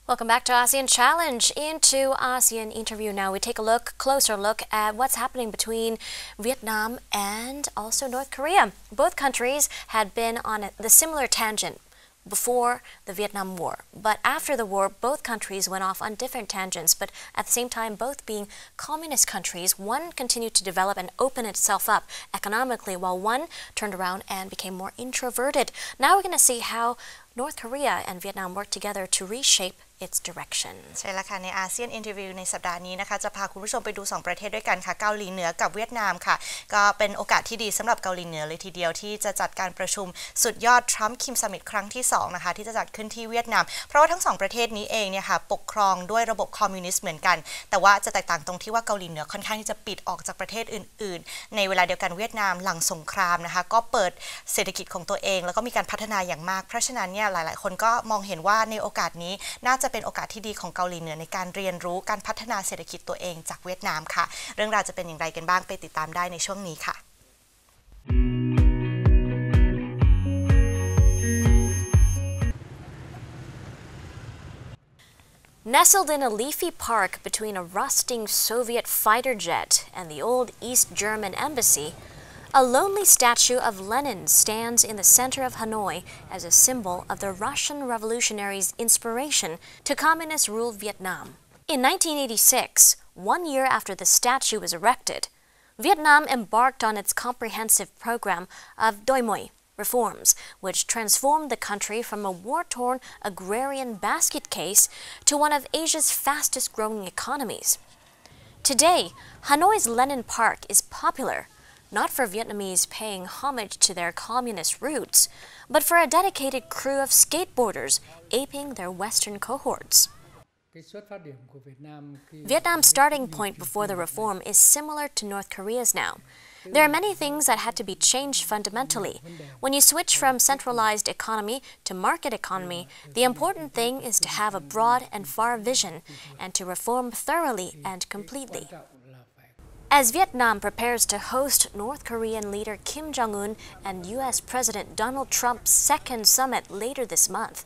Welcome back to ASEAN Challenge. Into ASEAN interview now, we take a closer look at what's happening between Vietnam and also North Korea. Both countries had been on the similar tangent before the Vietnam War. But after the war, both countries went off on different tangents, but at the same time, both being communist countries, one continued to develop and open itself up economically, while one turned around and became more introverted. Now we're going to see how North Korea and Vietnam work together to reshape its direction. ใช่แล้วค่ะในอาเซียนอินเทอร์วิวในสัปดาห์นี้นะคะจะพาคุณผู้ชมไปดู2ประเทศด้วยกันค่ะเกาหลีเหนือกับเวียดนามค่ะก็เป็นโอกาสที่ดีสำหรับเกาหลีเหนือเลยทีเดียวที่จะจัดการประชุมสุดยอดทรัมป์คิมซัมมิตครั้งที่2นะคะที่จะจัดขึ้นที่เวียดนามเพราะว่าทั้ง2ประเทศนี้เองเนี่ยค่ะปกครองด้วยระบบคอมมิวนิสต์เหมือนกันแต่ว่าจะแตกต่างตรงที่ว่าเกาหลีเหนือค่อนข้างที่จะปิดออกจากประเทศอื่นๆในเวลาเดียวกันเวียดนามหลังสงครามนะคะก็เปิดเศรษฐกิจของตัวเองแล้วก็มีการพัฒนาอย่างมากเพราะฉะนั้นเนี่ยหลายๆคนก็มองเห็นว่าในโอกาสนี้น่าจะเป็นโอกาสที่ดีของเกาหลีเหนือในการเรียนรู้การพัฒนาเศรษฐกิจตัวเองจากเวียดนามค่ะเรื่องราวจะเป็นอย่างไรกันบ้างไปติดตามได้ในช่วงนี้ค่ะ Nestled in a leafy park between a rusting Soviet fighter jet and the old East German embassy, a lonely statue of Lenin stands in the center of Hanoi as a symbol of the Russian revolutionaries' inspiration to communist-ruled Vietnam. In 1986, 1 year after the statue was erected, Vietnam embarked on its comprehensive program of Doi Moi reforms, which transformed the country from a war-torn agrarian basket case to one of Asia's fastest-growing economies. Today, Hanoi's Lenin Park is popular, not for Vietnamese paying homage to their communist roots, but for a dedicated crew of skateboarders aping their Western cohorts. Vietnam's starting point before the reform is similar to North Korea's now. There are many things that had to be changed fundamentally. When you switch from centralized economy to market economy, the important thing is to have a broad and far vision and to reform thoroughly and completely. As Vietnam prepares to host North Korean leader Kim Jong-un and U.S. President Donald Trump's second summit later this month,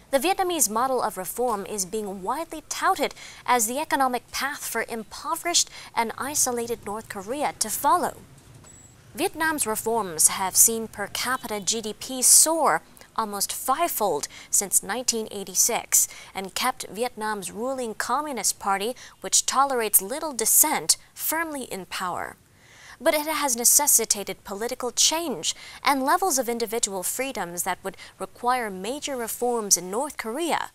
the Vietnamese model of reform is being widely touted as the economic path for impoverished and isolated North Korea to follow. Vietnam's reforms have seen per capita GDP soar almost fivefold since 1986 and kept Vietnam's ruling Communist Party, which tolerates little dissent, firmly in power. But it has necessitated political change and levels of individual freedoms that would require major reforms in North Korea,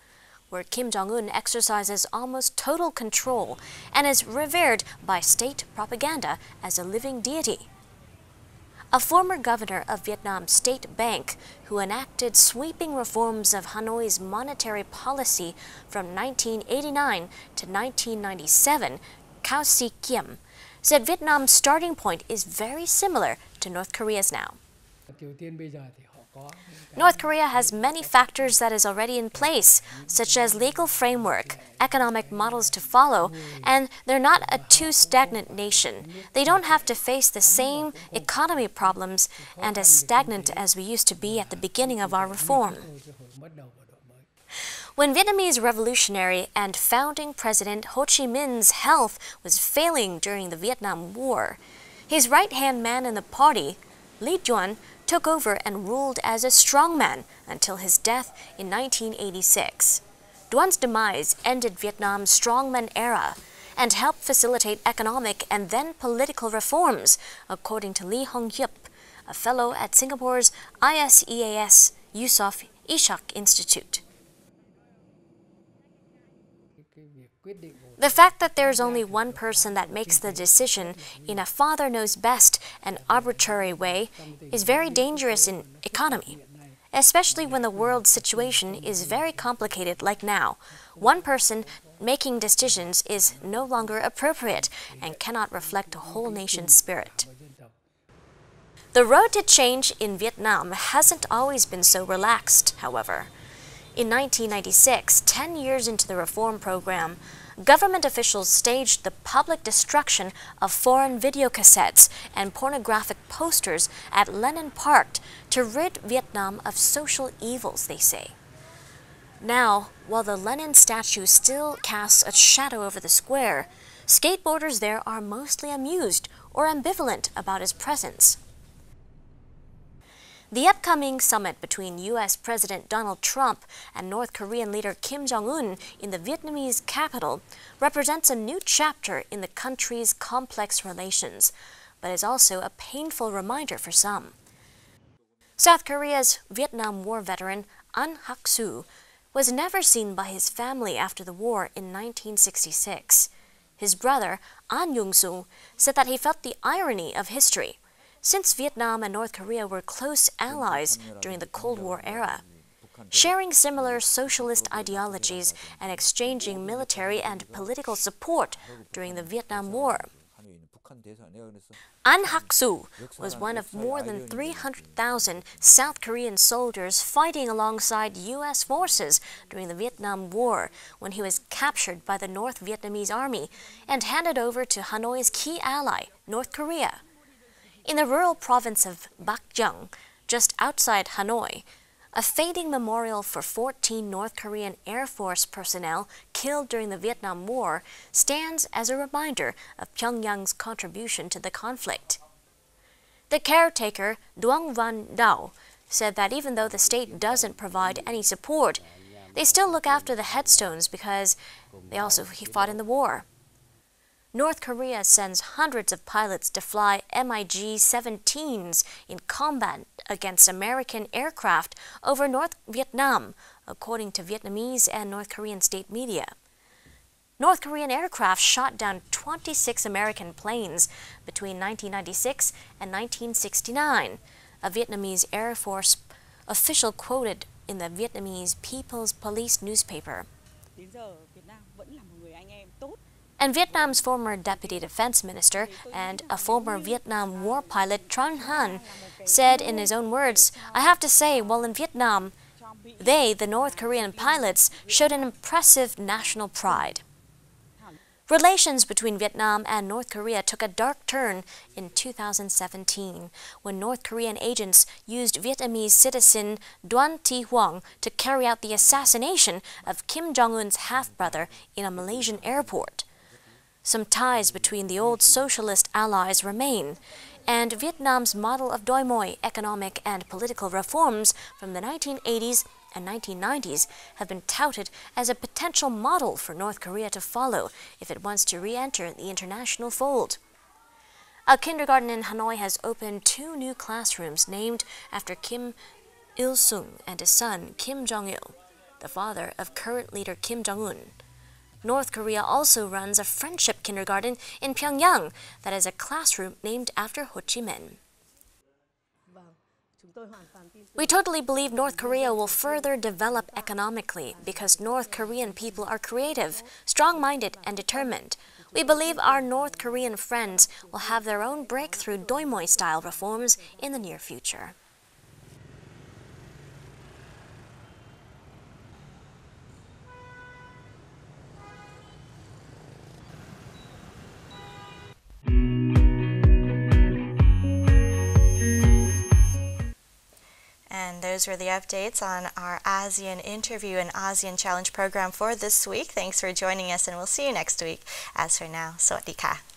where Kim Jong-un exercises almost total control and is revered by state propaganda as a living deity. A former governor of Vietnam's State Bank, who enacted sweeping reforms of Hanoi's monetary policy from 1989 to 1997, KIEM, said Vietnam's starting point is very similar to North Korea's now. North Korea has many factors that is already in place, such as legal framework, economic models to follow, and they're not a too stagnant nation. They don't have to face the same economy problems and as stagnant as we used to be at the beginning of our reform. When Vietnamese revolutionary and founding President Ho Chi Minh's health was failing during the Vietnam War, his right-hand man in the party, Lee Duan, took over and ruled as a strongman until his death in 1986. Duan's demise ended Vietnam's strongman era and helped facilitate economic and then political reforms, according to Lee Hong-yup, a fellow at Singapore's ISEAS Yusof Ishak Institute. The fact that there's only one person that makes the decision in a father knows best and arbitrary way is very dangerous in economy, especially when the world situation is very complicated like now. One person making decisions is no longer appropriate and cannot reflect a whole nation's spirit. The road to change in Vietnam hasn't always been so relaxed, however. In 1996, 10 years into the reform program, government officials staged the public destruction of foreign videocassettes and pornographic posters at Lenin Park to rid Vietnam of social evils, they say. Now, while the Lenin statue still casts a shadow over the square, skateboarders there are mostly amused or ambivalent about his presence. The upcoming summit between U.S. President Donald Trump and North Korean leader Kim Jong-un in the Vietnamese capital represents a new chapter in the country's complex relations, but is also a painful reminder for some. South Korea's Vietnam War veteran An Hak-soo was never seen by his family after the war in 1966. His brother, An Jung-soo, said that he felt the irony of history, since Vietnam and North Korea were close allies during the Cold War era, sharing similar socialist ideologies and exchanging military and political support during the Vietnam War. An Hak-soo was one of more than 300,000 South Korean soldiers fighting alongside U.S. forces during the Vietnam War when he was captured by the North Vietnamese army and handed over to Hanoi's key ally, North Korea. In the rural province of Bac Giang, just outside Hanoi, a fading memorial for 14 North Korean Air Force personnel killed during the Vietnam War stands as a reminder of Pyongyang's contribution to the conflict. The caretaker, Duong Van Dao, said that even though the state doesn't provide any support, they still look after the headstones because they also fought in the war. North Korea sends hundreds of pilots to fly MiG-17s in combat against American aircraft over North Vietnam, according to Vietnamese and North Korean state media. North Korean aircraft shot down 26 American planes between 1996 and 1969, a Vietnamese Air Force official quoted in the Vietnamese People's Police newspaper. And Vietnam's former deputy defense minister and a former Vietnam war pilot Tran Han said in his own words, "I have to say, while in Vietnam, they, the North Korean pilots, showed an impressive national pride." Relations between Vietnam and North Korea took a dark turn in 2017 when North Korean agents used Vietnamese citizen Duan Thi Huong to carry out the assassination of Kim Jong-un's half-brother in a Malaysian airport. Some ties between the old socialist allies remain, and Vietnam's model of Doi Moi economic and political reforms from the 1980s and 1990s have been touted as a potential model for North Korea to follow if it wants to re-enter the international fold. A kindergarten in Hanoi has opened 2 new classrooms named after Kim Il-sung and his son Kim Jong-il, the father of current leader Kim Jong-un. North Korea also runs a friendship kindergarten in Pyongyang that is a classroom named after Ho Chi Minh. We totally believe North Korea will further develop economically because North Korean people are creative, strong-minded, and determined. We believe our North Korean friends will have their own breakthrough Doi Moi-style reforms in the near future. And those were the updates on our ASEAN interview and ASEAN Challenge program for this week. Thanks for joining us, and we'll see you next week. As for now, สวัสดีค่ะ